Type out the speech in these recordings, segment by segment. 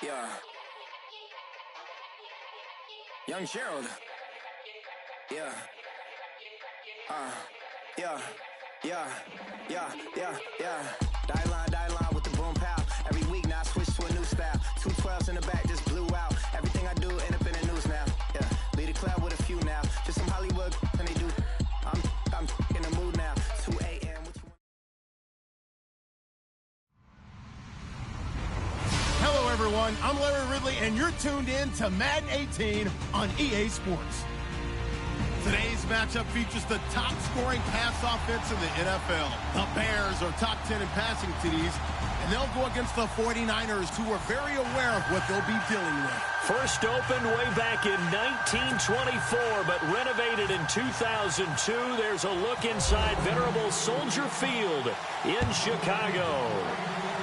Yeah. Young Gerald. Yeah. Yeah. Die line with the boom pow. Every week now I switch to a new style. 212s in the back just blew out. Everything I do end up in the news now. Yeah. Lead a club with a few now. Just some Hollywood and they do. I'm in the mood now. 2 a.m. Hello, everyone. I'm Larry Ridley, and you're tuned in to Madden 18 on EA Sports. Today's matchup features the top-scoring pass offense in the NFL. The Bears are top 10 in passing TDs, and they'll go against the 49ers, who are very aware of what they'll be dealing with. First opened way back in 1924, but renovated in 2002. There's a look inside venerable Soldier Field in Chicago.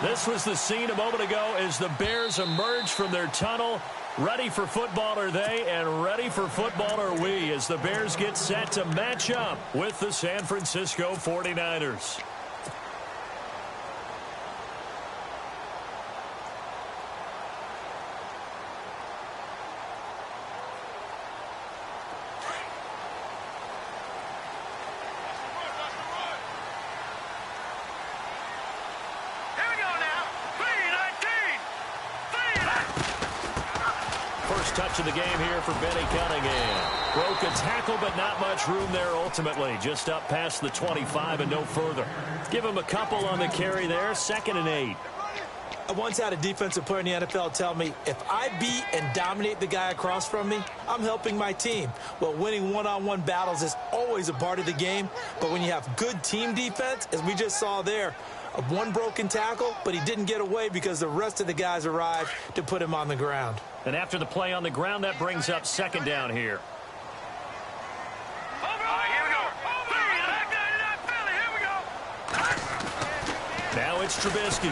This was the scene a moment ago as the Bears emerged from their tunnel. Ready for football are they, and ready for football are we, as the Bears get set to match up with the San Francisco 49ers. Touch of the game here for Benny Cunningham. Broke a tackle, but not much room there ultimately. Just up past the 25 and no further. Give him a couple on the carry there. 2nd and 8. I once had a defensive player in the NFL tell me, if I beat and dominate the guy across from me, I'm helping my team. Well, winning one-on-one battles is always a part of the game, but when you have good team defense, as we just saw there, one broken tackle, but he didn't get away because the rest of the guys arrived to put him on the ground. And after the play on the ground, that brings up 2nd down here. Now it's Trubisky.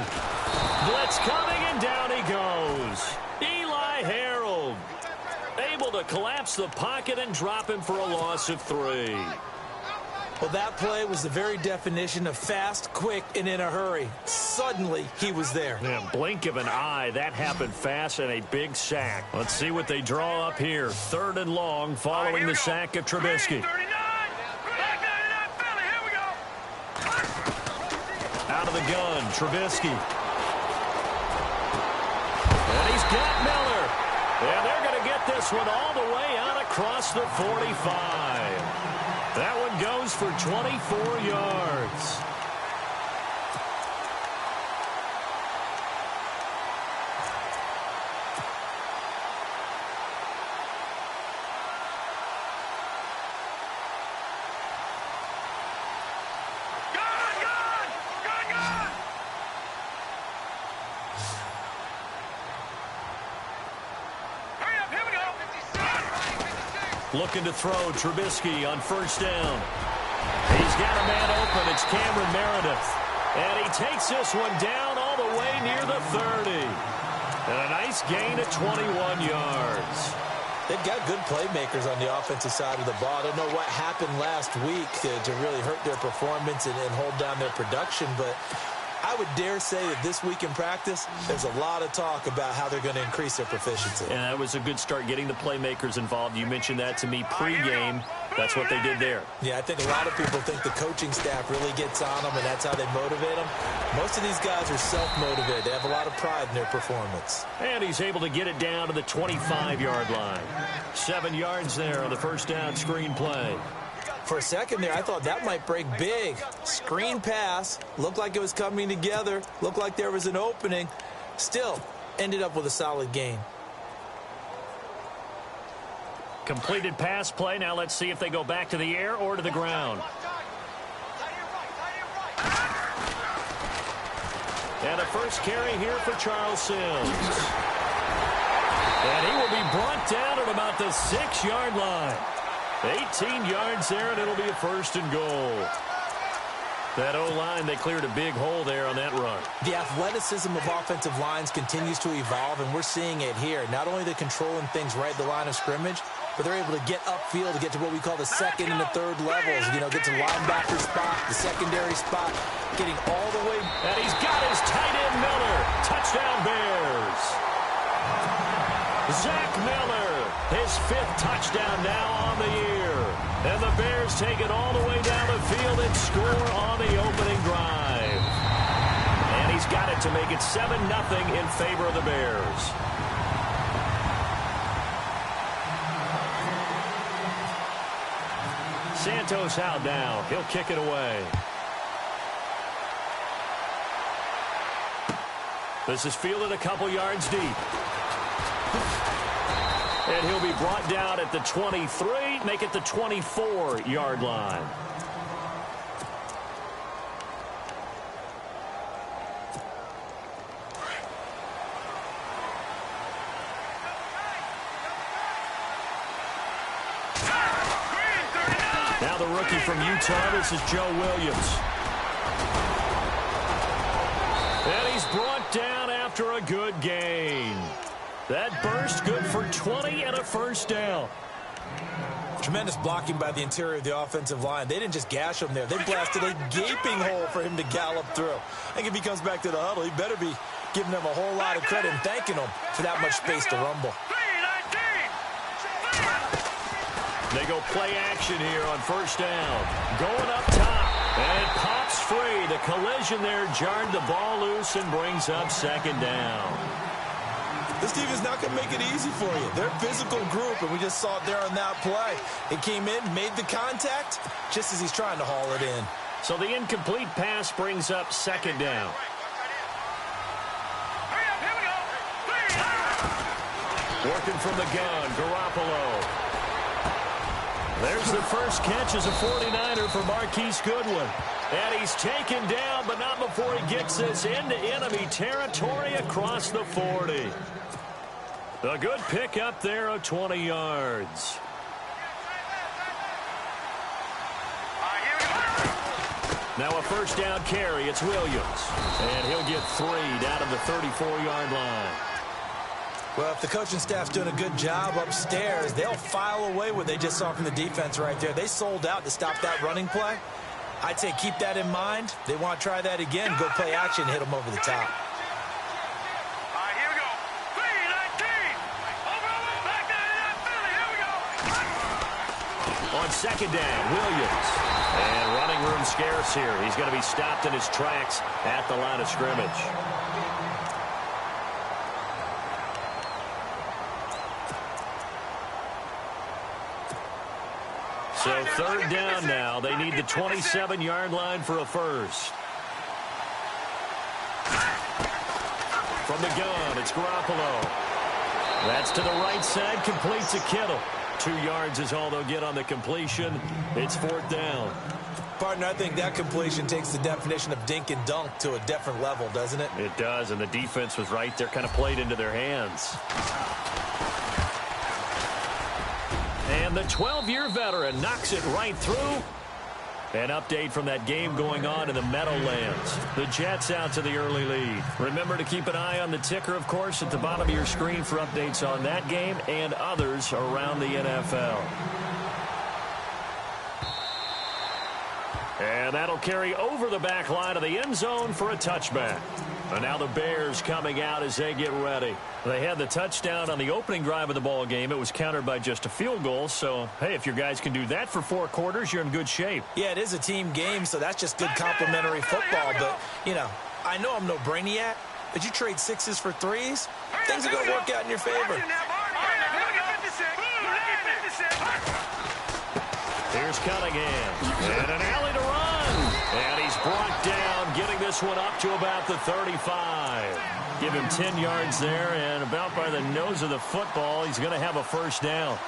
Blitz coming, and down he goes. Eli Harold able to collapse the pocket and drop him for a loss of 3. Well, that play was the very definition of fast, quick, and in a hurry. Suddenly, he was there. Yeah, blink of an eye. That happened fast and a big sack. Let's see what they draw up here. 3rd and long following the sack of Trubisky. Out of the gun, Trubisky. And he's got Miller. And they're going to get this one all the way out across the 45. That one goes for 24 yards. Looking to throw, Trubisky on 1st down. He's got a man open. It's Cameron Meredith. And he takes this one down all the way near the 30. And a nice gain of 21 yards. They've got good playmakers on the offensive side of the ball. I don't know what happened last week to really hurt their performance and hold down their production, but I would dare say that this week in practice, there's a lot of talk about how they're going to increase their proficiency. And that was a good start getting the playmakers involved. You mentioned that to me pregame. That's what they did there. Yeah, I think a lot of people think the coaching staff really gets on them, and that's how they motivate them. Most of these guys are self-motivated. They have a lot of pride in their performance. And he's able to get it down to the 25-yard line. 7 yards there on the 1st down screen play. For a second there, I thought that might break big. Screen pass, looked like it was coming together, looked like there was an opening. Still, ended up with a solid gain. Completed pass play. Now let's see if they go back to the air or to the ground. And a first carry here for Charles Sims. And he will be brought down at about the 6-yard line. 18 yards there, and it'll be a 1st and goal. That O-line, they cleared a big hole there on that run. The athleticism of offensive lines continues to evolve, and we're seeing it here. Not only they're controlling things right at the line of scrimmage, but they're able to get upfield to get to what we call the 2nd and the 3rd levels. You know, get to linebacker spot, the secondary spot, getting all the way. And he's got his tight end Miller. Touchdown Bears. Zach Miller, his 5th touchdown now on the year. And the Bears take it all the way down the field and score on the opening drive. And he's got it to make it 7-0 in favor of the Bears. Santos out now. He'll kick it away. This is fielded a couple yards deep. And he'll be brought down at the 23, make it the 24-yard line. Now the rookie from Utah, this is Joe Williams. And he's brought down after a good gain. That burst good for 20 and a first down. Tremendous blocking by the interior of the offensive line. They didn't just gash him there. They blasted a gaping hole for him to gallop through. I think if he comes back to the huddle, he better be giving them a whole lot of credit and thanking them for that much space to rumble. They go play action here on first down. Going up top. And it pops free. The collision there jarred the ball loose and brings up second down. This team is not going to make it easy for you. They're a physical group, and we just saw it there on that play. It came in, made the contact, just as he's trying to haul it in. So the incomplete pass brings up second down. Working from the gun, Garoppolo. There's the first catch as a 49er for Marquise Goodwin. And he's taken down, but not before he gets this into enemy territory across the 40. A good pickup there of 20 yards. Now a first down carry. It's Williams. And he'll get 3 down to the 34-yard line. Well, if the coaching staff's doing a good job upstairs, they'll file away what they just saw from the defense right there. They sold out to stop that running play. I'd say keep that in mind. They want to try that again. Go play action, hit them over the top. Here we go. 3-19. Here we go. On second down, Williams. And running room scarce here. He's going to be stopped in his tracks at the line of scrimmage. So third down now. They need the 27-yard line for a first. From the gun, it's Garoppolo. That's to the right side, complete to Kittle. 2 yards is all they'll get on the completion. It's fourth down. Partner, I think that completion takes the definition of dink and dunk to a different level, doesn't it? It does, and the defense was right there, kind of played into their hands. And the 12-year veteran knocks it right through. An update from that game going on in the Meadowlands. The Jets out to the early lead. Remember to keep an eye on the ticker, of course, at the bottom of your screen for updates on that game and others around the NFL. And that'll carry over the back line of the end zone for a touchback. And now the Bears coming out as they get ready. They had the touchdown on the opening drive of the ball game. It was countered by just a field goal. So, hey, if your guys can do that for 4 quarters, you're in good shape. Yeah, it is a team game, so that's just good complimentary football. But, you know, I know I'm no brainiac, but you trade 6s for 3s, things are going to work out in your favor. Here's Cunningham. And an alley to run. And he's brought down, getting this one up to about the 35. Give him 10 yards there, and about by the nose of the football, he's going to have a first down.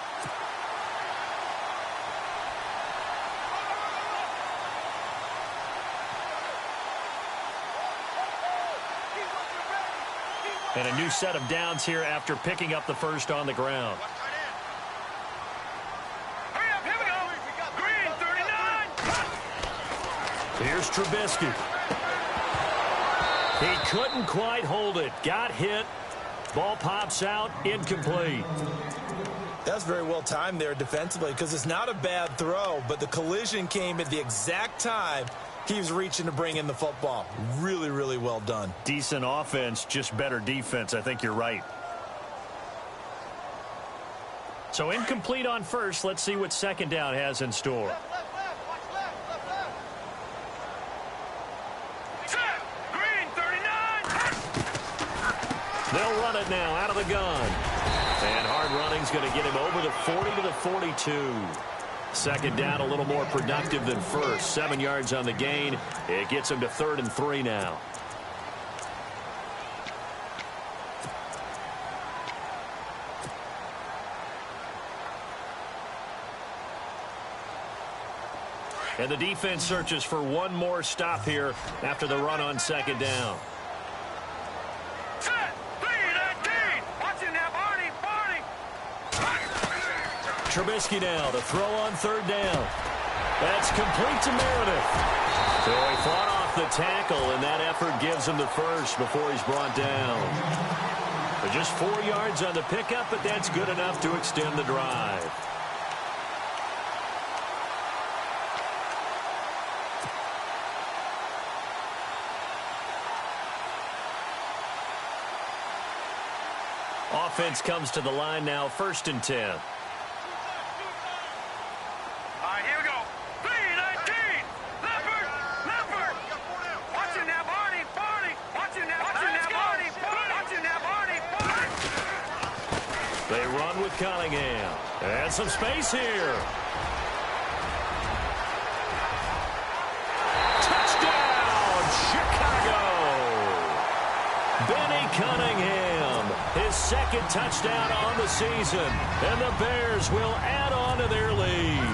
And a new set of downs here after picking up the first on the ground. Here's Trubisky. He couldn't quite hold it. Got hit. Ball pops out. Incomplete. That's very well timed there defensively because it's not a bad throw, but the collision came at the exact time he was reaching to bring in the football. Really, really well done. Decent offense, just better defense. I think you're right. So incomplete on first. Let's see what second down has in store. They'll run it now out of the gun. And hard running's going to get him over the 40 to the 42. Second down a little more productive than first. 7 yards on the gain. It gets him to 3rd and 3 now. And the defense searches for one more stop here after the run on second down. Trubisky now to throw on 3rd down. That's complete to Meredith. So he fought off the tackle, and that effort gives him the first before he's brought down. But just 4 yards on the pickup, but that's good enough to extend the drive. Offense comes to the line now, 1st and 10. They run with Cunningham. And some space here. Touchdown, Chicago! Benny Cunningham, his 2nd touchdown on the season. And the Bears will add on to their lead.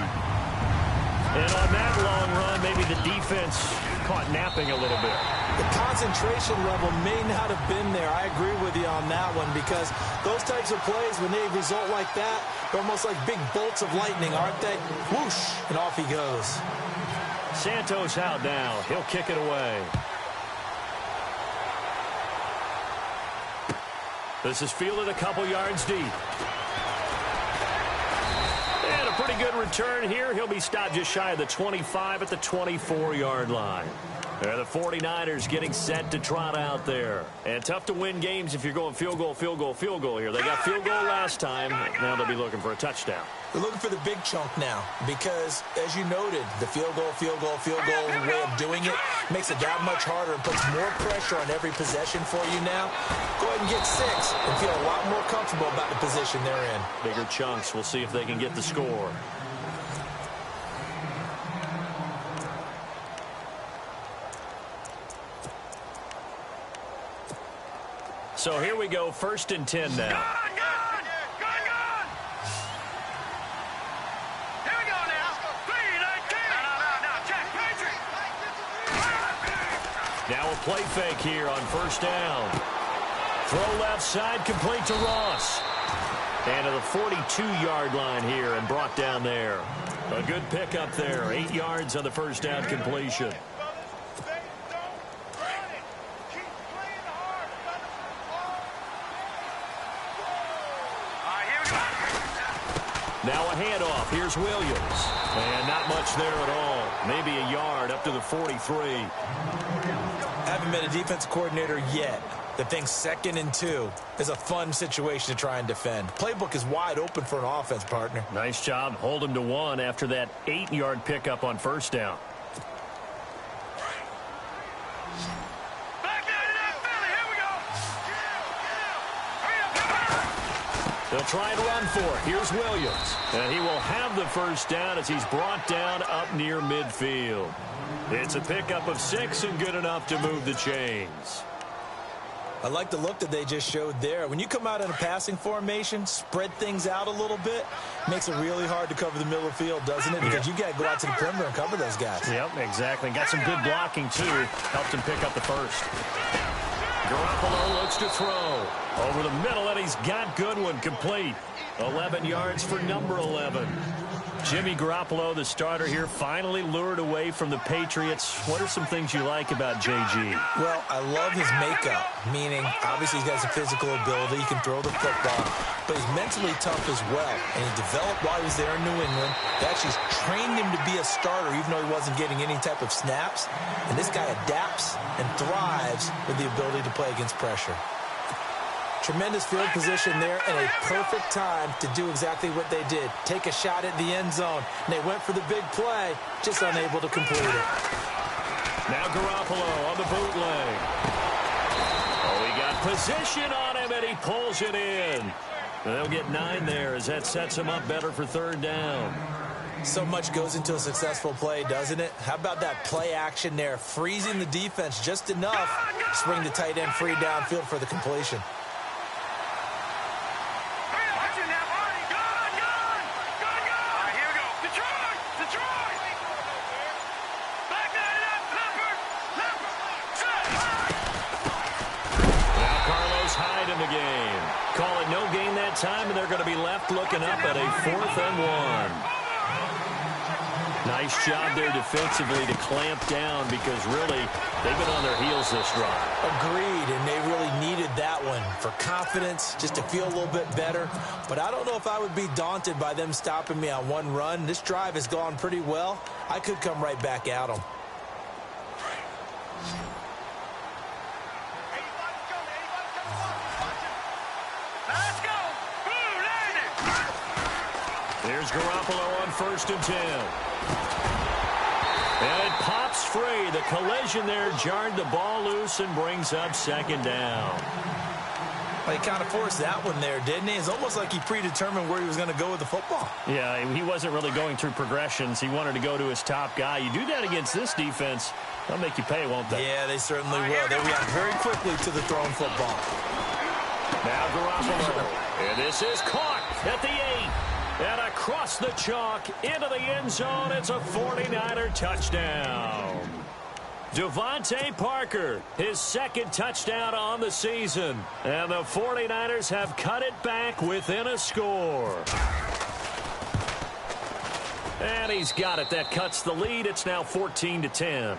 And on that long run, maybe the defense caught napping a little bit. The concentration level may not have been there. I agree with you on that one, because those types of plays, when they result like that, they're almost like big bolts of lightning, aren't they? Whoosh, and off he goes. Santos out now. He'll kick it away. This is fielded a couple yards deep. And a pretty good return here. He'll be stopped just shy of the 25 at the 24-yard line. The 49ers getting set to trot out there. And tough to win games if you're going field goal, field goal, field goal here. They got field goal last time. Now they'll be looking for a touchdown. They're looking for the big chunk now because, as you noted, the field goal way of doing it makes it that much harder and puts more pressure on every possession for you now. Go ahead and get 6 and feel a lot more comfortable about the position they're in. Bigger chunks. We'll see if they can get the score. So here we go, 1st and 10 now. Gun! Here we go now. 3-19. No, check. Now a play fake here on 1st down. Throw left side, complete to Ross. And to the 42-yard line here and brought down there. A good pickup there. 8 yards on the 1st down completion. Now a handoff. Here's Williams. And not much there at all. Maybe a yard up to the 43. Haven't been a defense coordinator yet that thinks 2nd and 2 is a fun situation to try and defend. Playbook is wide open for an offense, partner. Nice job. Hold him to 1 after that 8-yard pickup on 1st down. They'll try and run for it. Here's Williams. And he will have the 1st down as he's brought down up near midfield. It's a pickup of 6 and good enough to move the chains. I like the look that they just showed there. When you come out in a passing formation, spread things out a little bit, makes it really hard to cover the middle of the field, doesn't it? Because you got to go out to the perimeter and cover those guys. Yep, exactly. Got some good blocking, too. Helped him pick up the 1st. Garoppolo looks to throw. Over the middle, and he's got Goodwin complete. 11 yards for number 11. Jimmy Garoppolo, the starter here, finally lured away from the Patriots. What are some things you like about JG? Well, I love his makeup, meaning obviously he's got some physical ability. He can throw the football, but he's mentally tough as well. And he developed while he was there in New England. They actually trained him to be a starter even though he wasn't getting any type of snaps. And this guy adapts and thrives with the ability to play against pressure. Tremendous field position there and a perfect time to do exactly what they did. Take a shot at the end zone. And they went for the big play, just unable to complete it. Now Garoppolo on the bootleg. Oh, he got position on him, and he pulls it in. They'll get 9 there as that sets him up better for third down. So much goes into a successful play, doesn't it? How about that play action there, freezing the defense just enough to bring the tight end free downfield for the completion. In the game. Call it no gain that time, and they're going to be left looking up at a 4th and 1. Nice job there defensively to clamp down because really they've been on their heels this drive. Agreed, and they really needed that one for confidence, just to feel a little bit better. But I don't know if I would be daunted by them stopping me on one run. This drive has gone pretty well. I could come right back at them. Here's Garoppolo on 1st and 10. And it pops free. The collision there jarred the ball loose and brings up 2nd down. Well, he kind of forced that one there, didn't he? It's almost like he predetermined where he was going to go with the football. Yeah, he wasn't really going through progressions. He wanted to go to his top guy. You do that against this defense, they'll make you pay, won't they? Yeah, they certainly will. They react very quickly to the thrown football. Now Garoppolo. And this is caught at the 8. And across the chalk into the end zone, it's a 49er touchdown. Devontae Parker, his 2nd touchdown on the season. And the 49ers have cut it back within a score. And he's got it. That cuts the lead. It's now 14-10.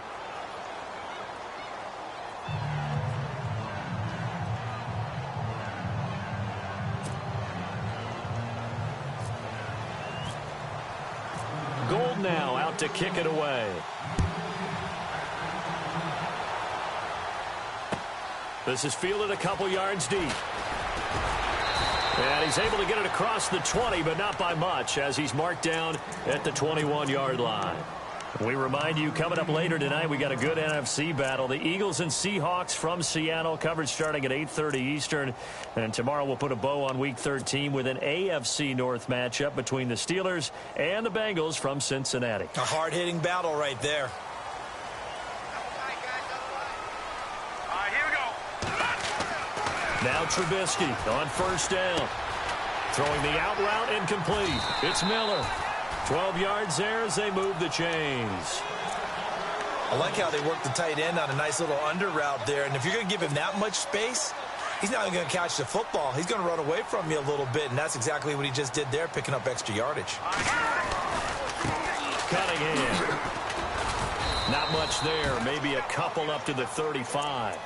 Gold now out to kick it away. This is fielded a couple yards deep. And he's able to get it across the 20, but not by much, as he's marked down at the 21-yard line. We remind you, coming up later tonight, we got a good NFC battle. The Eagles and Seahawks from Seattle, coverage starting at 8:30 Eastern. And tomorrow we'll put a bow on Week 13 with an AFC North matchup between the Steelers and the Bengals from Cincinnati. A hard-hitting battle right there. Now Trubisky on 1st down. Throwing the out route incomplete. It's Miller. 12 yards there as they move the chains. I like how they work the tight end on a nice little under route there. And if you're going to give him that much space, he's not going to catch the football. He's going to run away from you a little bit, and that's exactly what he just did there, picking up extra yardage. Cunningham. Not much there. Maybe a couple up to the 35.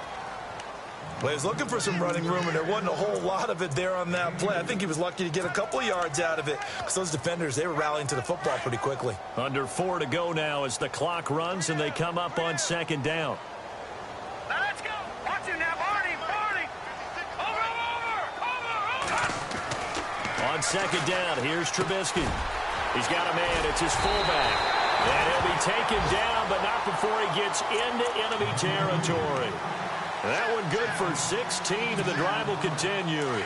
Well, he was looking for some running room, and there wasn't a whole lot of it there on that play. I think he was lucky to get a couple of yards out of it because those defenders, they were rallying to the football pretty quickly. Under 4 to go now as the clock runs, and they come up on 2nd down. Let's go. Watch him now, Barney. Over. On 2nd down, here's Trubisky. He's got a man. It's his fullback. And he'll be taken down, but not before he gets into enemy territory. That one good for 16, and the drive will continue. Hurry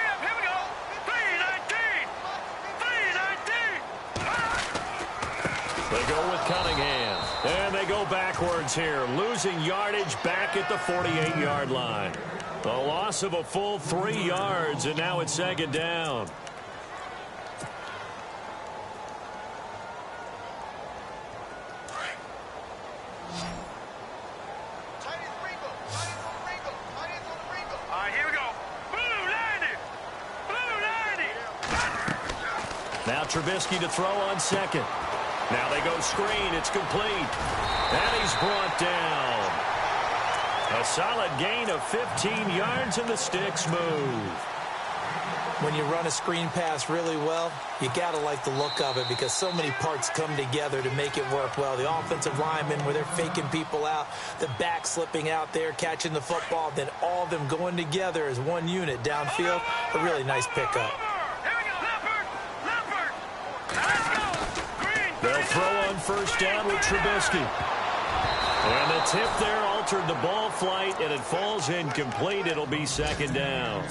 up, here we go. 319. They go with Cunningham. And they go backwards here, losing yardage back at the 48-yard line. A loss of a full 3 yards, and now it's 2nd down. Now Trubisky to throw on 2nd. Now they go screen. It's complete. And he's brought down. A solid gain of 15 yards, and the sticks move. When you run a screen pass really well, you got to like the look of it because so many parts come together to make it work well. The offensive linemen, where they're faking people out, the back slipping out there, catching the football, then all of them going together as one unit downfield. A really nice pickup. They'll throw on first down with Trubisky. And the tip there altered the ball flight, and it falls incomplete. It'll be second down.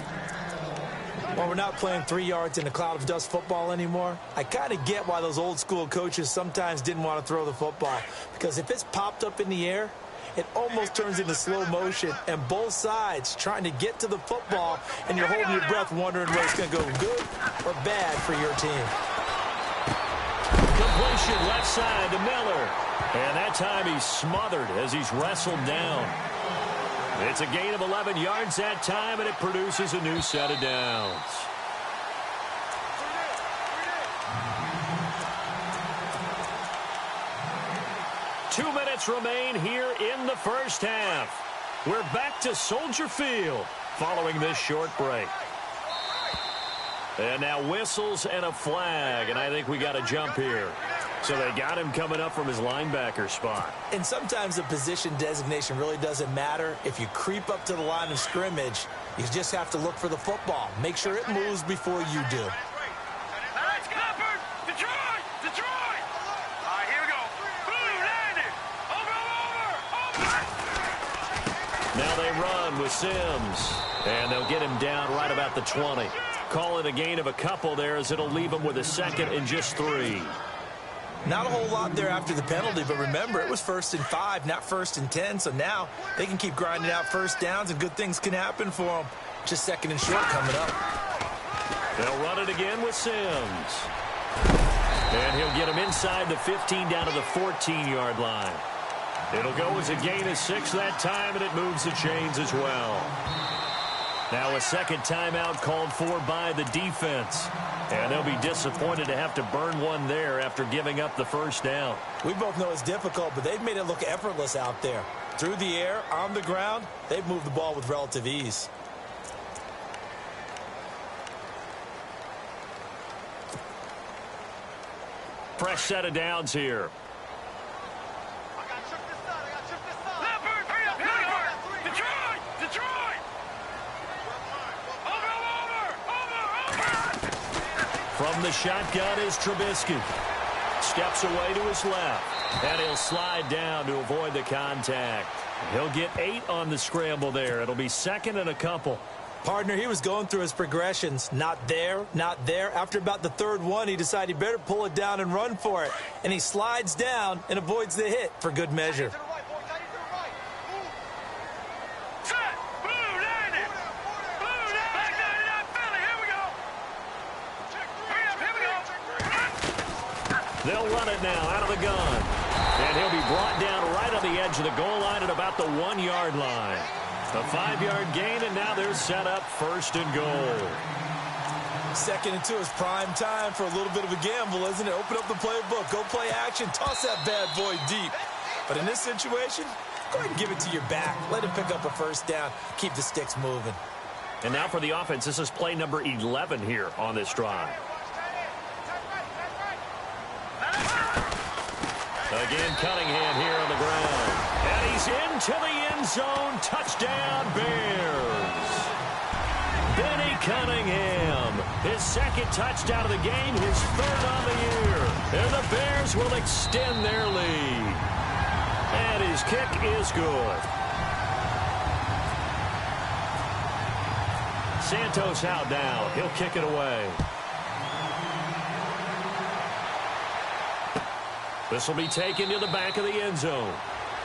Well, we're not playing 3 yards in a cloud of dust football anymore. I kind of get why those old school coaches sometimes didn't want to throw the football. Because if it's popped up in the air, it almost turns into slow motion. And both sides trying to get to the football, and you're holding your breath wondering whether it's going to go good or bad for your team. Completion left side to Miller. And that time he's smothered as he's wrestled down. It's a gain of 11 yards that time, and it produces a new set of downs. Two minutes remain here in the first half. We're back to Soldier Field following this short break. And now whistles and a flag, and I think we got a jump here. So they got him coming up from his linebacker spot. And sometimes the position designation really doesn't matter. If you creep up to the line of scrimmage, you just have to look for the football. Make sure it moves before you do. Now they run with Sims. And they'll get him down right about the 20. Call it a gain of a couple there as it'll leave him with a second and just 3. Not a whole lot there after the penalty, but remember, it was 1st and 5, not 1st and 10, so now they can keep grinding out first downs and good things can happen for them. Just 2nd and short coming up. They'll run it again with Sims. And he'll get him inside the 15 down to the 14-yard line. It'll go as a gain of 6 that time, and it moves the chains as well. Now a second timeout called for by the defense. And they'll be disappointed to have to burn one there after giving up the first down. We both know it's difficult, but they've made it look effortless out there. Through the air, on the ground, they've moved the ball with relative ease. Fresh set of downs here. From the shotgun is Trubisky. Steps away to his left. And he'll slide down to avoid the contact. He'll get 8 on the scramble there. It'll be 2nd and a couple. Partner, he was going through his progressions. Not there, not there. After about the 3rd one, he decided he better pull it down and run for it. And he slides down and avoids the hit for good measure. They'll run it now out of the gun. And he'll be brought down right on the edge of the goal line at about the 1-yard line. A 5-yard gain, and now they're set up 1st and goal. 2nd and 2 is prime time for a little bit of a gamble, isn't it? Open up the playbook, go play action, toss that bad boy deep. But in this situation, go ahead and give it to your back. Let him pick up a first down. Keep the sticks moving. And now for the offense, this is play number 11 here on this drive. Again, Cunningham here on the ground. And he's into the end zone. Touchdown, Bears. Benny Cunningham. His 2nd touchdown of the game, his 3rd on the year. And the Bears will extend their lead. And his kick is good. Santos out now. He'll kick it away. This will be taken to the back of the end zone.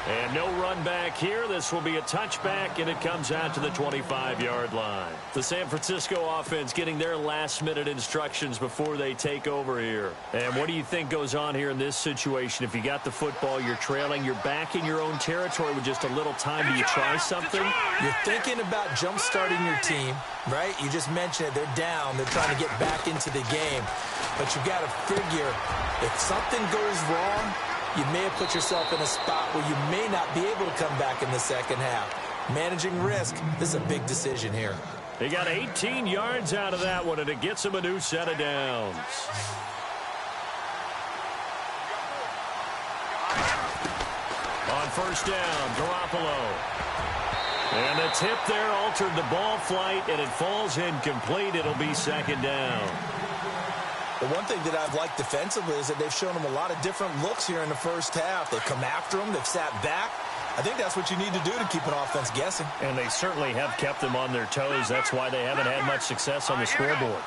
And no run back here. This will be a touchback, and it comes out to the 25-yard line. The San Francisco offense getting their last-minute instructions before they take over here. And what do you think goes on here in this situation? If you got the football, you're trailing, you're back in your own territory with just a little time. Do you try something? You're thinking about jump-starting your team, right? You just mentioned it. They're down. They're trying to get back into the game. But you've got to figure if something goes wrong, you may have put yourself in a spot where you may not be able to come back in the second half. Managing risk, this is a big decision here. He got 18 yards out of that one, and it gets him a new set of downs. On first down, Garoppolo. And the tip there altered the ball flight, and it falls incomplete. It'll be second down. The one thing that I've liked defensively is that they've shown him a lot of different looks here in the first half. They've come after him. They've sat back. I think that's what you need to do to keep an offense guessing. And they certainly have kept them on their toes. That's why they haven't had much success on the scoreboard.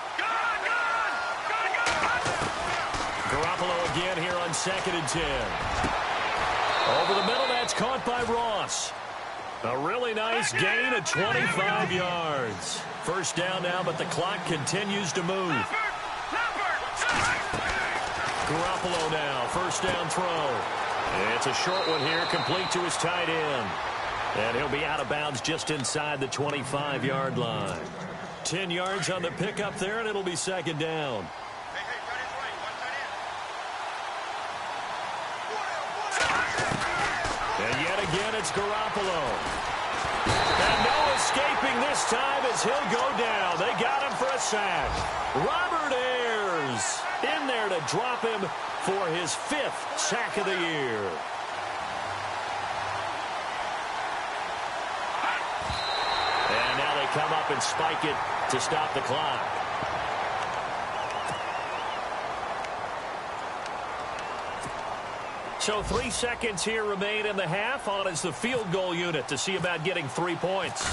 Garoppolo again here on 2nd and 10. Over the middle, that's caught by Ross. A really nice gain of 25 yards. First down now, but the clock continues to move. Garoppolo now, first down throw. It's a short one here, complete to his tight end. And he'll be out of bounds just inside the 25-yard line. 10 yards on the pickup there, and it'll be second down. And yet again, it's Garoppolo. And no escaping this time as he'll go down. They got him for a sack. Robert Ayers in there to drop him for his 5th sack of the year. And now they come up and spike it to stop the clock. So 3 seconds here remain in the half. On is the field goal unit to see about getting 3 points.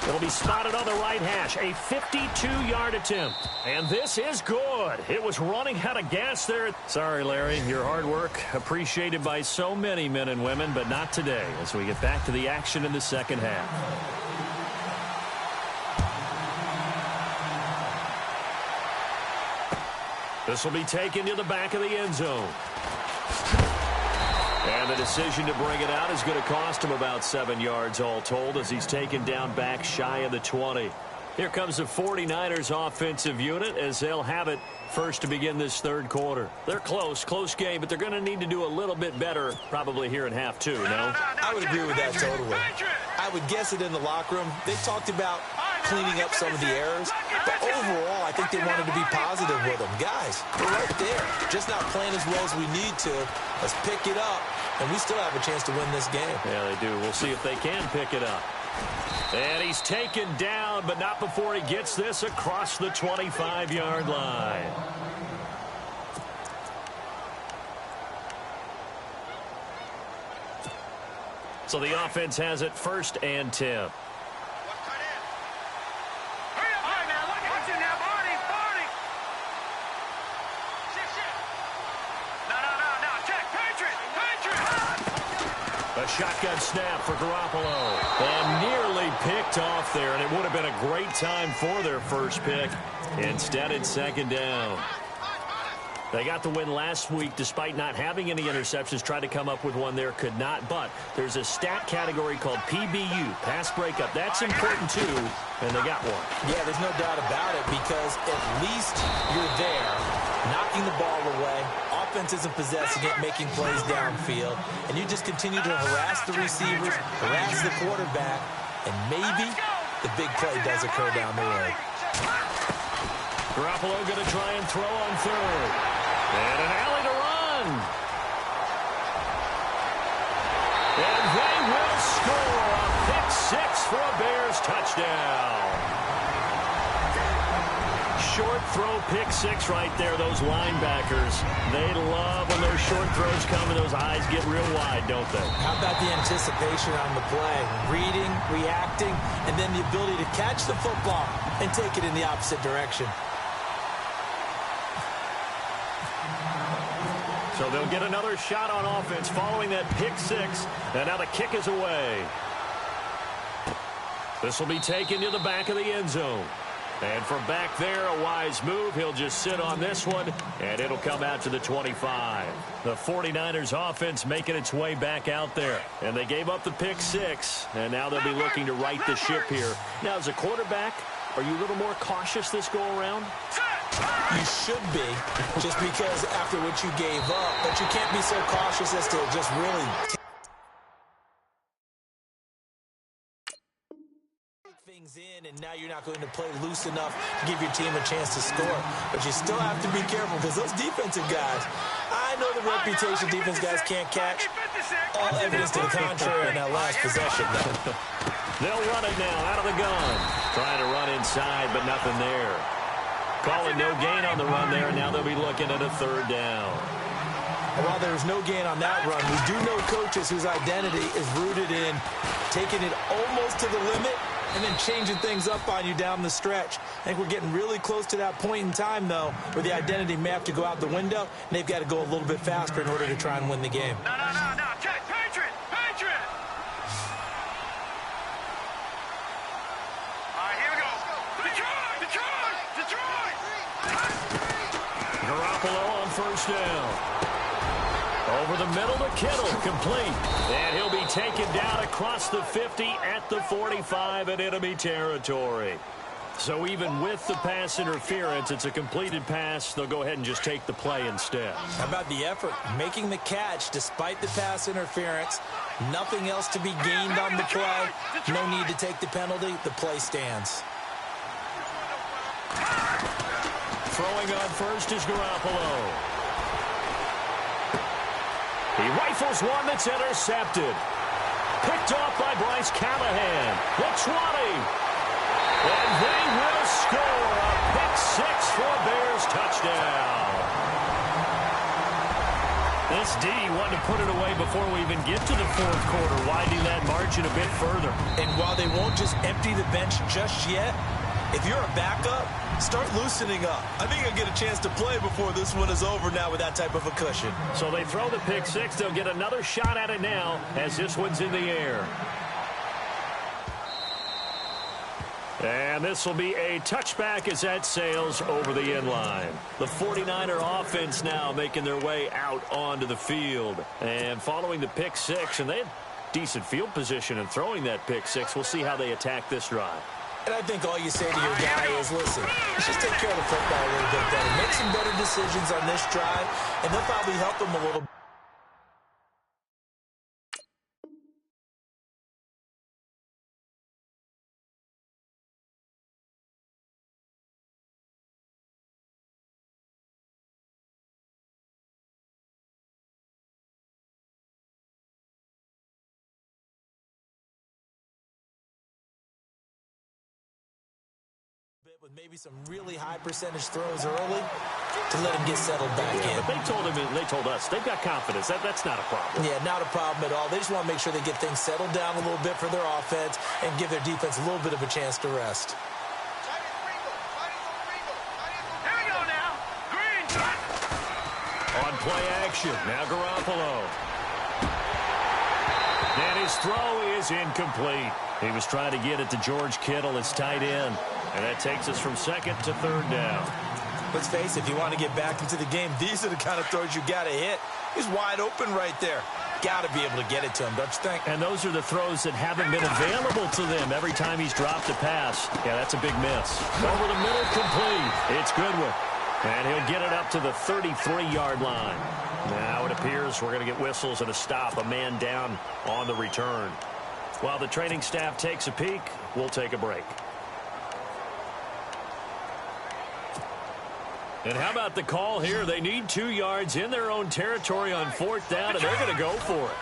It'll be spotted on the right hash. A 52-yard attempt. And this is good. It was running out of gas there. Sorry, Larry. Your hard work appreciated by so many men and women, but not today as we get back to the action in the second half. This will be taken to the back of the end zone. And the decision to bring it out is going to cost him about 7 yards all told as he's taken down back shy of the 20. Here comes the 49ers offensive unit as they'll have it first to begin this third quarter. They're close game, but they're going to need to do a little bit better probably here in half two, no? I would agree with that totally. I would guess it in the locker room. They talked about cleaning up some of the errors, but overall, I think they wanted to be positive with them. Guys, we're right there. Just not playing as well as we need to. Let's pick it up, and we still have a chance to win this game. Yeah, they do. We'll see if they can pick it up. And he's taken down, but not before he gets this across the 25-yard line. So the offense has it 1st and 10. A shotgun snap for Garoppolo. And nearly picked off there, and it would have been a great time for their first pick. Instead, it's second down. They got the win last week despite not having any interceptions. Tried to come up with one there, could not. But there's a stat category called PBU, pass breakup. That's important, too, and they got one. Yeah, there's no doubt about it because at least you're there, knocking the ball away. Offense isn't possessing it, making plays downfield. And you just continue to harass the receivers, harass the quarterback, and maybe the big play does occur down the road. Garoppolo going to try and throw on third. And an alley to run. And they will score a pick six for a Bears touchdown. Short throw pick six right there. Those linebackers, they love when those short throws come and those eyes get real wide, don't they? How about the anticipation on the play? Reading, reacting, and then the ability to catch the football and take it in the opposite direction. So they'll get another shot on offense following that pick six. And now the kick is away. This will be taken to the back of the end zone. And from back there, a wise move. He'll just sit on this one, and it'll come out to the 25. The 49ers offense making its way back out there. And they gave up the pick six, and now they'll be looking to right the ship here. Now, as a quarterback, are you a little more cautious this go-around? You should be, just because after what you gave up. But you can't be so cautious as to just really things in, and now you're not going to play loose enough to give your team a chance to score. But you still have to be careful because those defensive guys, I know the reputation defense guys can't catch. All evidence to the contrary in that last possession. They'll run it now out of the gun. Trying to run inside, but nothing there. Calling no gain on the run there, and now they'll be looking at a third down. While there's no gain on that run, we do know coaches whose identity is rooted in taking it almost to the limit and then changing things up on you down the stretch. I think we're getting really close to that point in time, though, where the identity may have to go out the window, and they've got to go a little bit faster in order to try and win the game. No. Patriot! All right, here we go. Detroit! Garoppolo on first down. Over the middle to Kittle, complete. And he'll be taken down across the 50 at the 45 in enemy territory. So even with the pass interference, it's a completed pass. They'll go ahead and just take the play instead. How about the effort? Making the catch despite the pass interference. Nothing else to be gained on the play. No need to take the penalty. The play stands. Throwing on first is Garoppolo. He rifles one that's intercepted. Picked off by Bryce Callahan. The 20. And they will score a pick-6 for a Bears touchdown. This D wanted to put it away before we even get to the fourth quarter, widening that margin a bit further. And while they won't just empty the bench just yet, if you're a backup, start loosening up. I think you'll get a chance to play before this one is over now with that type of a cushion. So they throw the pick-6. They'll get another shot at it now as this one's in the air. And this will be a touchback as that sails over the end line. The 49er offense now making their way out onto the field. And following the pick-6, and they had decent field position in throwing that pick-6. We'll see how they attack this drive. And I think all you say to your guy is, listen, let's just take care of the football a little bit better. Make some better decisions on this drive, and they'll probably help him a little bit. With maybe some really high percentage throws early to let him get settled back in. But they told us they've got confidence. That's not a problem. Yeah, not a problem at all. They just want to make sure they get things settled down a little bit for their offense and give their defense a little bit of a chance to rest. Here we go now. Green. On play action, now Garoppolo. And his throw is incomplete. He was trying to get it to George Kittle, his tight end. And that takes us from second to third down. Let's face it, if you want to get back into the game, these are the kind of throws you got to hit. He's wide open right there. Got to be able to get it to him, don't you think? And those are the throws that haven't been available to them every time he's dropped a pass. Yeah, that's a big miss. Over the middle, complete. It's Goodwin. And he'll get it up to the 33-yard line. Now it appears we're going to get whistles and a stop, a man down on the return. While the training staff takes a peek, we'll take a break. And how about the call here? They need 2 yards in their own territory on fourth down, and they're going to go for it.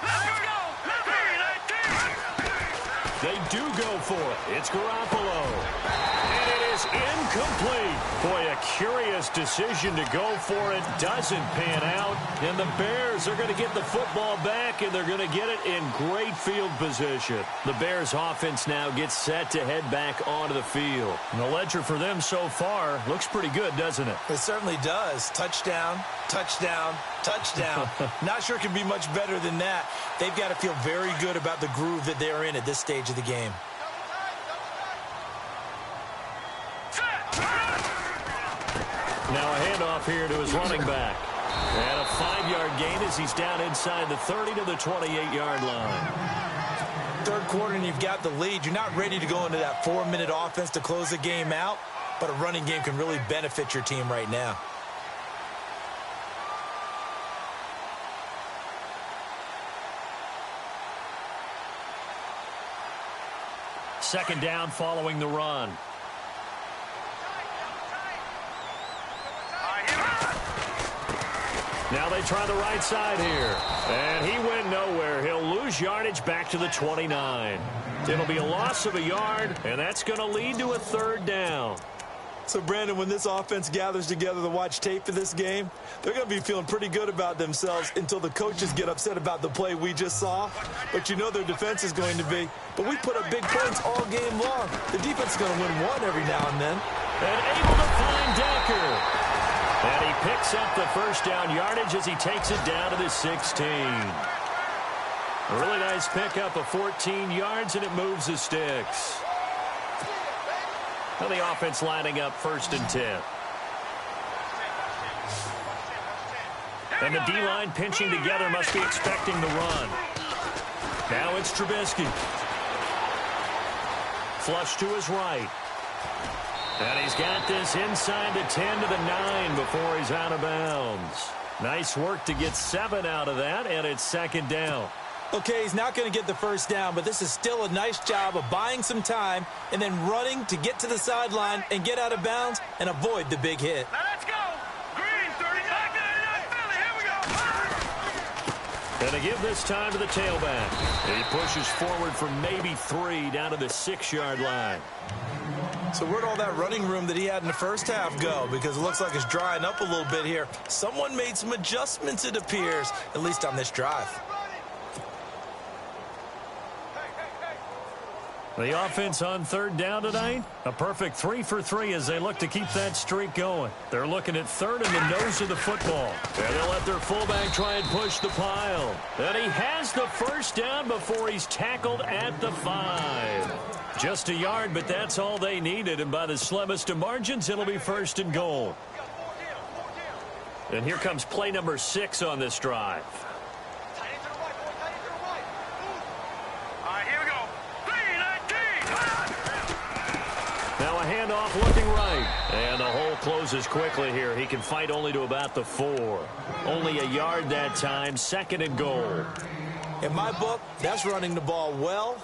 Let's go. They do go for it. It's Garoppolo. And it is incomplete. Boy, a curious decision to go for it. Doesn't pan out. And the Bears are going to get the football back, and they're going to get it in great field position. The Bears offense now gets set to head back onto the field. And the ledger for them so far looks pretty good, doesn't it? It certainly does. Touchdown, touchdown, touchdown. Not sure it can be much better than that. They've got to feel very good about the groove that they're in at this stage of the game. Now a handoff here to his running back. And a 5-yard gain as he's down inside the 30 to the 28-yard line. Third quarter and you've got the lead. You're not ready to go into that 4-minute offense to close the game out, but a running game can really benefit your team right now. Second down following the run. Now they try the right side here. And he went nowhere. He'll lose yardage back to the 29. It'll be a loss of a yard, and that's going to lead to a third down. So, Brandon, when this offense gathers together to watch tape of this game, they're going to be feeling pretty good about themselves until the coaches get upset about the play we just saw. But you know their defense is going to be. But we put up big points all game long. The defense is going to win one every now and then. And able to find Decker. And he picks up the first down yardage as he takes it down to the 16. A really nice pickup of 14 yards, and it moves the sticks. Now the offense lining up 1st and 10. And the D-line pinching together, must be expecting the run. Now it's Trubisky. Flush to his right. And he's got this inside the 10 to the 9 before he's out of bounds. Nice work to get 7 out of that, and it's 2nd down. Okay, he's not going to get the first down, but this is still a nice job of buying some time and then running to get to the sideline and get out of bounds and avoid the big hit. Now let's go. Green, 39, Philly, here we go. And to give this time to the tailback. He pushes forward for maybe 3 down to the 6-yard line. So where'd all that running room that he had in the first half go? Because it looks like it's drying up a little bit here. Someone made some adjustments, it appears, at least on this drive. The offense on 3rd down tonight, a perfect 3 for 3 as they look to keep that streak going. They're looking at 3rd in the nose of the football. And they'll let their fullback try and push the pile. And he has the first down before he's tackled at the 5. Just a yard, but that's all they needed. And by the slimmest of margins, it'll be 1st and goal. And here comes play number 6 on this drive. Now a handoff looking right. And the hole closes quickly here. He can fight only to about the 4. Only a yard that time. 2nd and goal. In my book, that's running the ball well,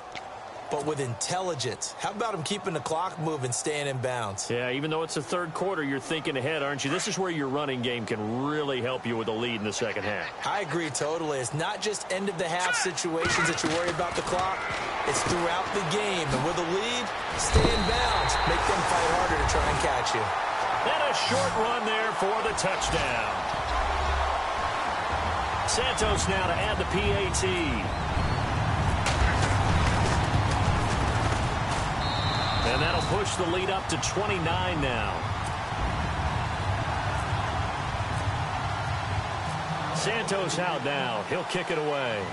but with intelligence. How about him keeping the clock moving, staying in bounds? Yeah, even though it's the 3rd quarter, you're thinking ahead, aren't you? This is where your running game can really help you with a lead in the 2nd half. I agree totally. It's not just end-of-the-half situations that you worry about the clock. It's throughout the game. And with a lead, stay in bounds. Make them fight harder to try and catch you. And a short run there for the touchdown. Santos now to add the PAT. And that'll push the lead up to 29 now. Santos out now. He'll kick it away.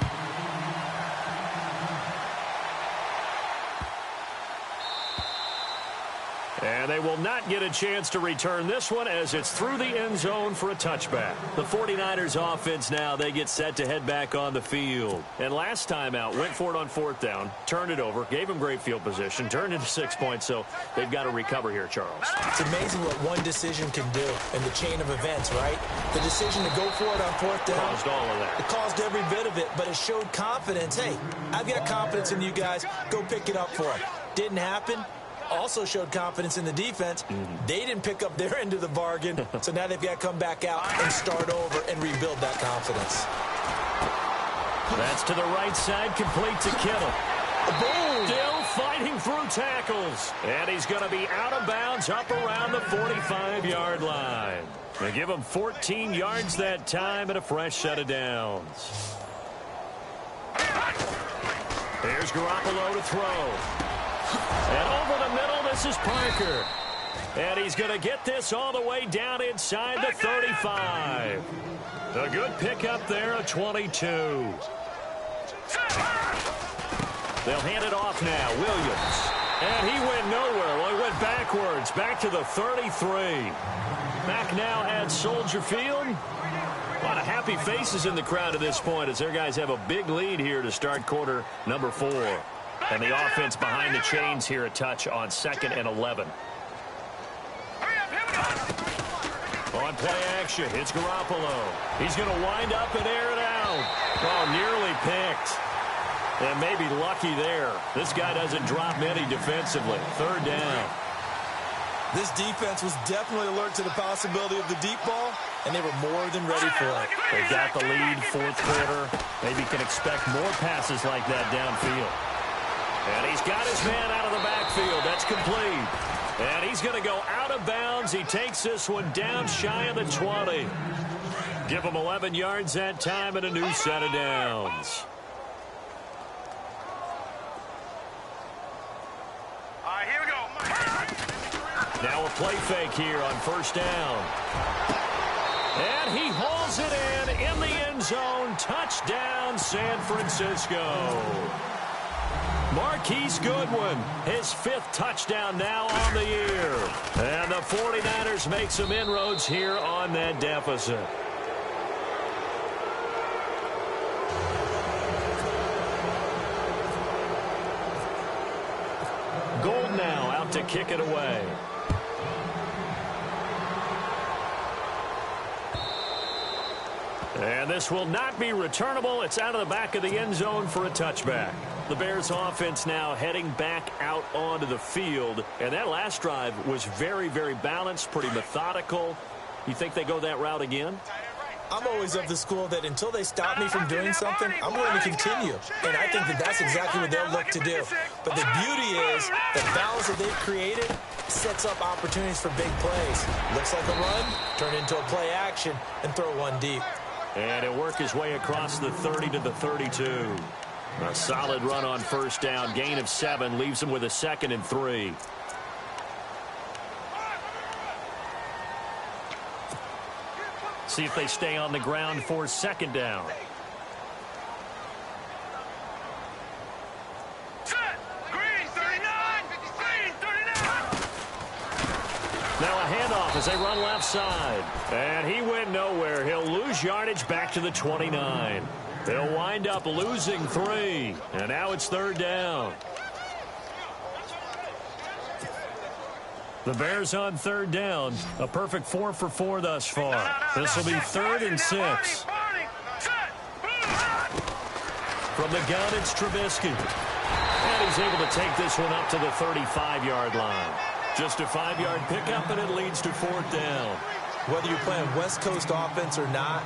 And they will not get a chance to return this one as it's through the end zone for a touchback. The 49ers offense now, they get set to head back on the field. And last time out, went for it on 4th down, turned it over, gave them great field position, turned into 6 points, so they've got to recover here, Charles. It's amazing what one decision can do in the chain of events, right? The decision to go for it on 4th down. Caused all of that. It caused every bit of it, but it showed confidence. Hey, I've got confidence in you guys. Go pick it up for them. Didn't happen. Also showed confidence in the defense. They didn't pick up their end of the bargain, so now they've got to come back out and start over and rebuild that confidence. That's to the right side, complete to Kittle. Boom! Still fighting through tackles. And he's going to be out of bounds up around the 45-yard line. They give him 14 yards that time and a fresh set of downs. Here's Garoppolo to throw. And over the middle, this is Parker. And he's going to get this all the way down inside the 35. A good pickup there, a 22. They'll hand it off now, Williams. And he went nowhere. Well, he went backwards, back to the 33. Back now at Soldier Field. A lot of happy faces in the crowd at this point as their guys have a big lead here to start quarter number 4. And the offense behind the chains here a touch on 2nd and 11. On play action, it's Garoppolo. He's going to wind up and air it out. Oh, nearly picked. And maybe lucky there. This guy doesn't drop many defensively. Third down. This defense was definitely alert to the possibility of the deep ball, and they were more than ready for it. They've got the lead, fourth quarter. Maybe can expect more passes like that downfield. And he's got his man out of the backfield. That's complete. And he's going to go out of bounds. He takes this one down shy of the 20. Give him 11 yards that time and a new set of downs. All right, here we go. Now a play fake here on first down. And he hauls it in the end zone. Touchdown, San Francisco. Marquise Goodwin, his 5th touchdown now on the year. And the 49ers make some inroads here on that deficit. Gold now out to kick it away. And this will not be returnable. It's out of the back of the end zone for a touchback. The Bears offense now heading back out onto the field. And that last drive was very, very balanced, pretty methodical. You think they go that route again? I'm always of the school that until they stop me from doing something, I'm going to continue. And I think that that's exactly what they'll look to do. But the beauty is the balance that they've created sets up opportunities for big plays. Looks like a run, turn into a play action, and throw one deep. And he'll work his way across the 30 to the 32. A solid run on first down. Gain of 7 leaves him with a 2nd and 3. See if they stay on the ground for 2nd down. Now a handoff as they run left side. And he went nowhere. He'll lose yardage back to the 29. They'll wind up losing 3. And now it's 3rd down. The Bears on 3rd down. A perfect 4 for 4 thus far. This will be 3rd and 6. From the gun, it's Trubisky. And he's able to take this one up to the 35-yard line. Just a 5-yard pickup, and it leads to 4th down. Whether you're playing West Coast offense or not,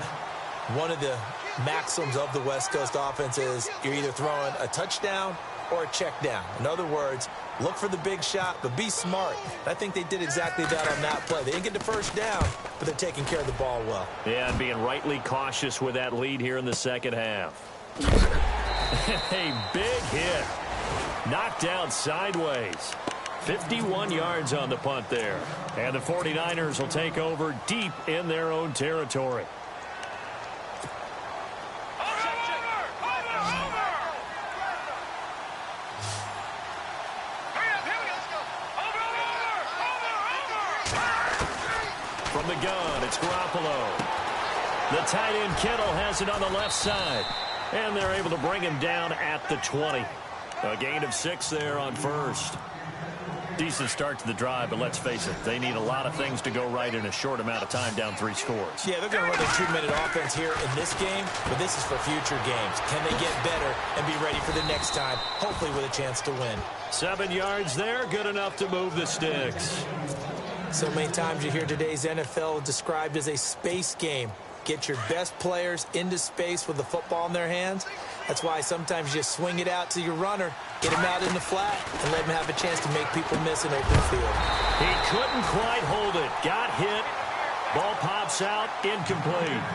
one of the maxims of the West Coast offense is you're either throwing a touchdown or a check down. In other words, look for the big shot, but be smart. I think they did exactly that on that play. They didn't get the first down, but they're taking care of the ball well. Yeah, and being rightly cautious with that lead here in the second half. A big hit. Knocked down sideways. 51 yards on the punt there. And the 49ers will take over deep in their own territory. From the gun, it's Garoppolo. The tight end Kittle has it on the left side. And they're able to bring him down at the 20. A gain of 6 there on first. Decent start to the drive, but let's face it, they need a lot of things to go right in a short amount of time, down 3 scores. Yeah, they're going to run a 2-minute offense here in this game, but this is for future games. Can they get better and be ready for the next time, hopefully with a chance to win? 7 yards there, good enough to move the sticks. So many times you hear today's NFL described as a space game. Get your best players into space with the football in their hands. That's why sometimes you just swing it out to your runner, get him out in the flat, and let him have a chance to make people miss an open field. He couldn't quite hold it. Got hit. Ball pops out, incomplete.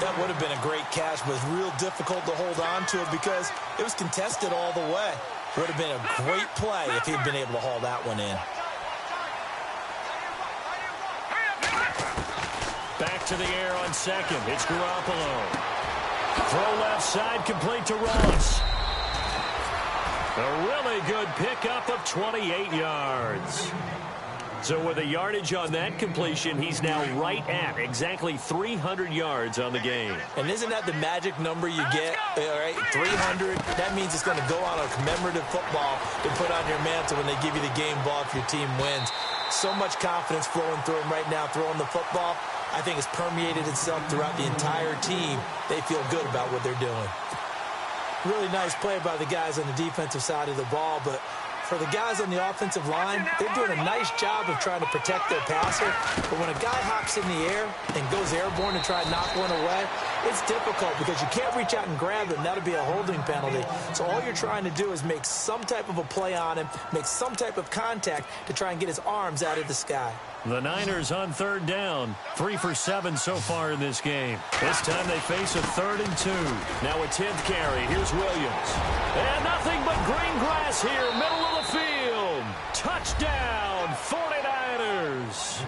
That would have been a great catch, but it's real difficult to hold on to it because it was contested all the way. Would have been a great play if he'd been able to haul that one in. Back to the air on second. It's Garoppolo. Throw left side, complete to Ross. A really good pickup of 28 yards. So with a yardage on that completion, he's now right at exactly 300 yards on the game. And isn't that the magic number you get? All right, 300. That means it's going to go on a commemorative football to put on your mantle when they give you the game ball if your team wins. So much confidence flowing through him right now, throwing the football. I think it's permeated itself throughout the entire team. They feel good about what they're doing. Really nice play by the guys on the defensive side of the ball, but for the guys on the offensive line, they're doing a nice job of trying to protect their passer. But when a guy hops in the air and goes airborne to try and knock one away, it's difficult because you can't reach out and grab it, and that'll be a holding penalty. So all you're trying to do is make some type of a play on him, make some type of contact to try and get his arms out of the sky. The Niners on third down. 3 for 7 so far in this game. This time they face a 3rd and 2. Now a 10th carry. Here's Williams. And nothing but green grass here, middle of the field. Touchdown, 49ers.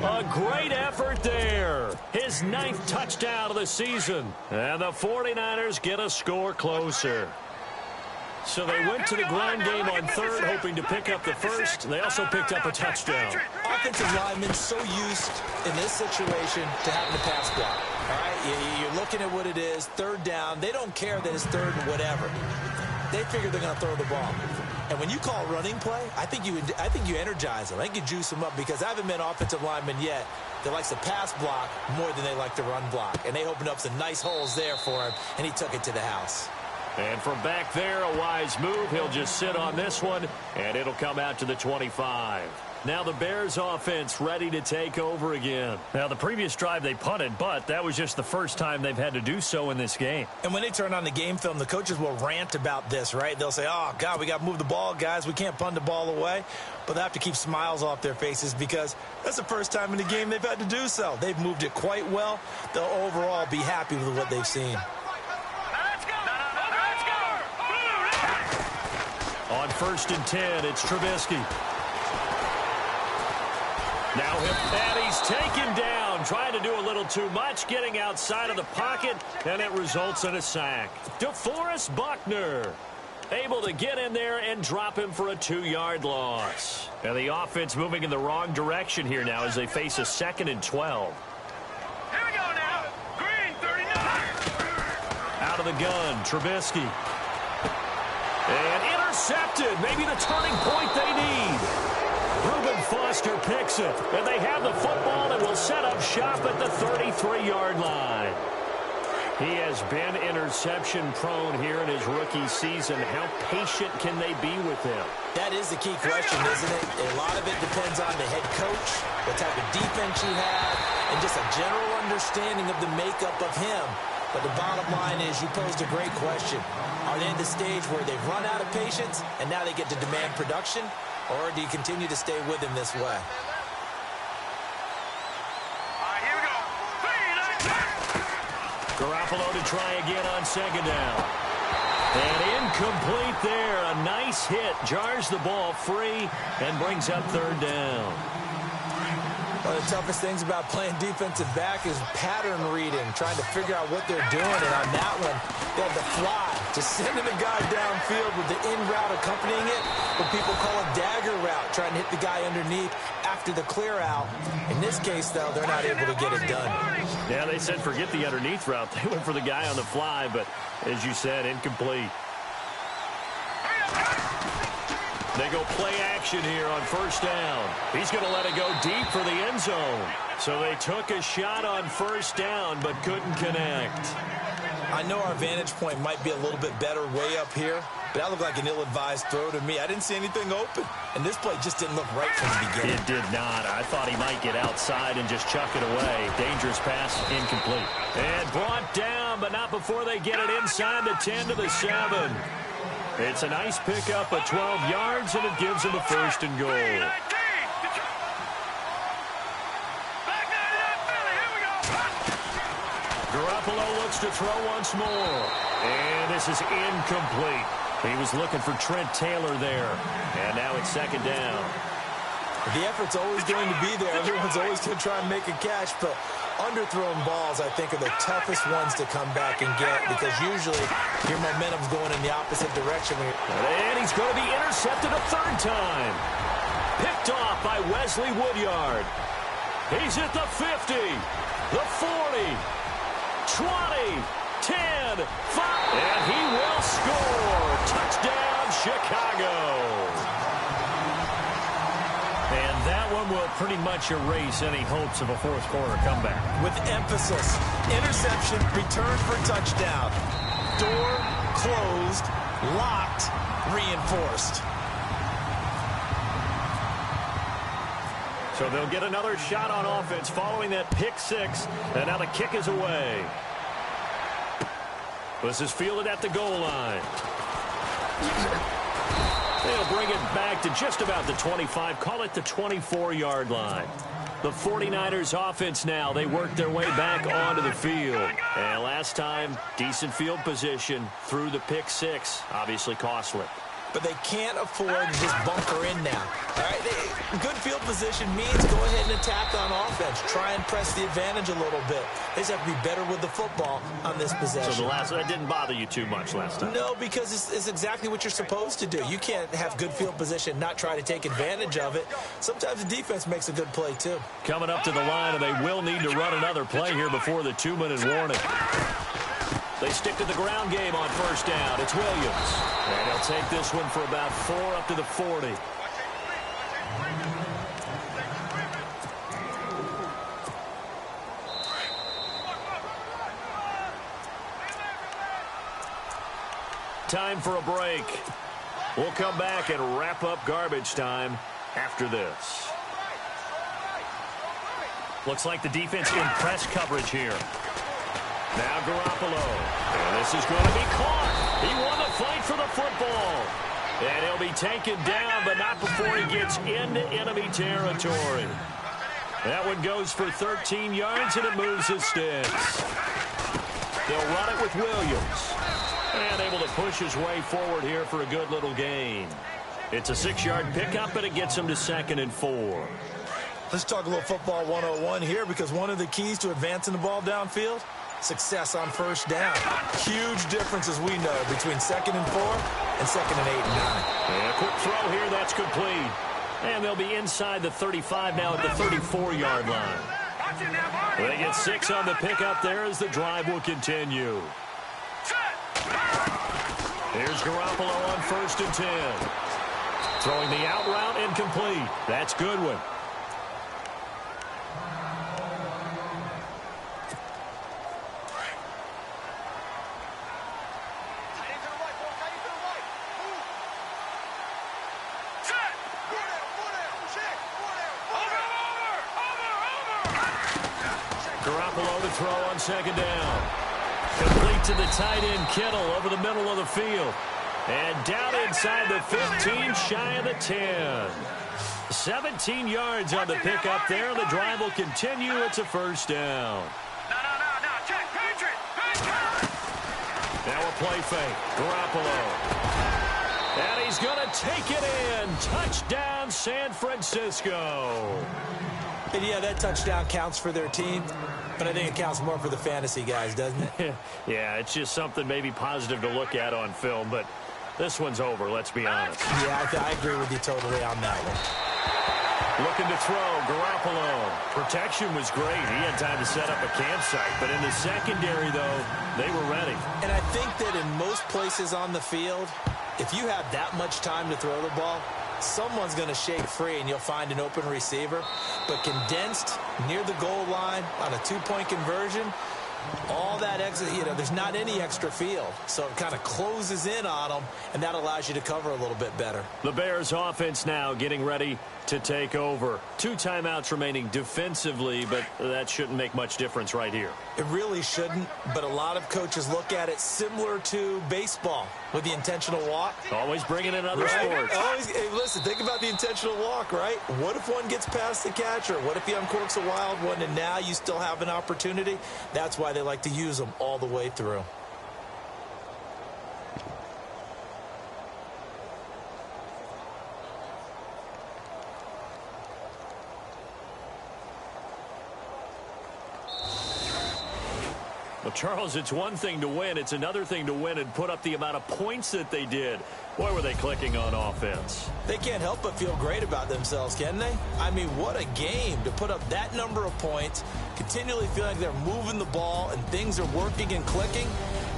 A great effort there. His 9th touchdown of the season. And the 49ers get a score closer. So they went to the ground game on 3rd, hoping to pick up the 1st. They also picked up a touchdown. Offensive linemen so used in this situation to having a pass block. All right, you're looking at what it is, 3rd down. They don't care that it's 3rd and whatever. They figure they're going to throw the ball. And when you call running play, I think you energize them. I think you juice them up because I haven't met offensive linemen yet that likes to pass block more than they like to run block. And they opened up some nice holes there for him, and he took it to the house. And from back there, a wise move. He'll just sit on this one, and it'll come out to the 25. Now the Bears offense ready to take over again. Now the previous drive they punted, but that was just the first time they've had to do so in this game. And when they turn on the game film, the coaches will rant about this, right? They'll say, oh, God, we got to move the ball, guys. We can't punt the ball away. But they have to keep smiles off their faces because that's the first time in the game they've had to do so. They've moved it quite well. They'll overall be happy with what they've seen. On 1st and 10, it's Trubisky. Now and he's taken down, trying to do a little too much, getting outside of the pocket, and it results in a sack. DeForest Buckner able to get in there and drop him for a 2-yard loss. And the offense moving in the wrong direction here now as they face a 2nd and 12. Here we go now. Green 39. Out of the gun, Trubisky. And intercepted. Maybe the turning point they need. Reuben Foster picks it. And they have the football and will set up shop at the 33-yard line. He has been interception prone here in his rookie season. How patient can they be with him? That is the key question, isn't it? A lot of it depends on the head coach, what type of defense you have, and just a general understanding of the makeup of him. But the bottom line is you posed a great question. Are they at the stage where they've run out of patience and now they get to demand production? Or do you continue to stay with him this way? All right, here we go. Garoppolo to try again on 2nd down. And incomplete there. A nice hit. Jars the ball free and brings up 3rd down. One of the toughest things about playing defensive back is pattern reading, trying to figure out what they're doing. And on that one, they had the fly, just sending a guy downfield with the in route accompanying it, what people call a dagger route, trying to hit the guy underneath after the clear out. In this case, though, they're not able to get it done. Yeah, they said forget the underneath route. They went for the guy on the fly, but as you said, incomplete. They go play action here on 1st down. He's going to let it go deep for the end zone. So they took a shot on 1st down, but couldn't connect. I know our vantage point might be a little bit better way up here, but that looked like an ill-advised throw to me. I didn't see anything open, and this play just didn't look right from the beginning. It did not. I thought he might get outside and just chuck it away. Dangerous pass, incomplete. And brought down, but not before they get it inside the 10 to the 7. It's a nice pickup of 12 yards, and it gives them a 1st and goal. Garoppolo looks to throw once more. And this is incomplete. He was looking for Trent Taylor there. And now it's 2nd down. The effort's always going to be there. Everyone's always going to try and make a catch, but underthrown balls, I think, are the toughest ones to come back and get because usually your momentum's going in the opposite direction. And he's going to be intercepted a 3rd time. Picked off by Wesley Woodyard. He's at the 50, the 40, 20, 10, 5, and he will score. Touchdown, Chicago. And that one will pretty much erase any hopes of a 4th quarter comeback. With emphasis, interception, return for touchdown. Door closed, locked, reinforced. So they'll get another shot on offense following that pick six. And now the kick is away. This is fielded at the goal line. They'll bring it back to just about the 25. Call it the 24-yard line. The 49ers offense now, they work their way back onto the field. And last time, decent field position through the pick six. Obviously costly. But they can't afford to just bunker in now. All right, good field position means go ahead and attack on offense. Try and press the advantage a little bit. They just have to be better with the football on this possession. So that didn't bother you too much last time? No, because it's exactly what you're supposed to do. You can't have good field position and not try to take advantage of it. Sometimes the defense makes a good play, too. Coming up to the line, and they will need to run another play here before the 2-minute warning. They stick to the ground game on first down. It's Williams. And they'll take this one for about 4 up to the 40. Time for a break. We'll come back and wrap up garbage time after this. Looks like the defense in press coverage here. Now Garoppolo. And this is going to be caught. He won the fight for the football. And he'll be taken down, but not before he gets into enemy territory. That one goes for 13 yards, and it moves his sticks. They'll run it with Williams. And able to push his way forward here for a good little gain. It's a 6-yard pickup, and it gets him to 2nd and 4. Let's talk a little football 101 here, because one of the keys to advancing the ball downfield, success on first down. Huge difference, as we know, between 2nd and 4 and 2nd and 8 and 9. And a quick throw here, that's complete. And they'll be inside the 35 now at the 34-yard line. They get 6 on the pickup there as the drive will continue. Here's Garoppolo on 1st and 10. Throwing the out route incomplete. That's Goodwin. Garoppolo to throw on 2nd down. Complete to the tight end, Kittle, over the middle of the field. And down inside the 15, shy of the 10. 17 yards on the pickup there. The drive will continue. It's a 1st down. No, check, Patriot. Now a play fake. Garoppolo. And he's going to take it in. Touchdown, San Francisco. And yeah, that touchdown counts for their team, but I think it counts more for the fantasy guys, doesn't it? Yeah, it's just something maybe positive to look at on film, but this one's over, let's be honest. Yeah, I agree with you totally on that one. Looking to throw, Garoppolo. Protection was great. He had time to set up a campsite, but in the secondary, though, they were ready. And I think that in most places on the field, if you have that much time to throw the ball, someone's going to shake free and you'll find an open receiver. But condensed near the goal line on a 2-point conversion, all that extra, there's not any extra field. So it kind of closes in on them, and that allows you to cover a little bit better. The Bears offense now getting ready to take over. 2 timeouts remaining defensively, but that shouldn't make much difference right here. It really shouldn't, but a lot of coaches look at it similar to baseball with the intentional walk. Always bringing in other sports. Hey, listen, think about the intentional walk, right? What if one gets past the catcher? What if he uncorks a wild one and now you still have an opportunity? That's why they like to use them all the way through. Well, Charles, it's one thing to win. It's another thing to win and put up the amount of points that they did. Boy, were they clicking on offense. They can't help but feel great about themselves, can they? I mean, what a game to put up that number of points, continually feel like they're moving the ball and things are working and clicking.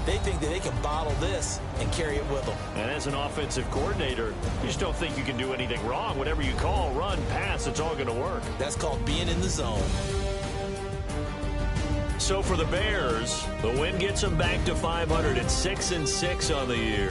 They think that they can bottle this and carry it with them. And as an offensive coordinator, you just don't think you can do anything wrong. Whatever you call, run, pass, it's all going to work. That's called being in the zone. So for the Bears, the win gets them back to 500 at 6-6 on the year.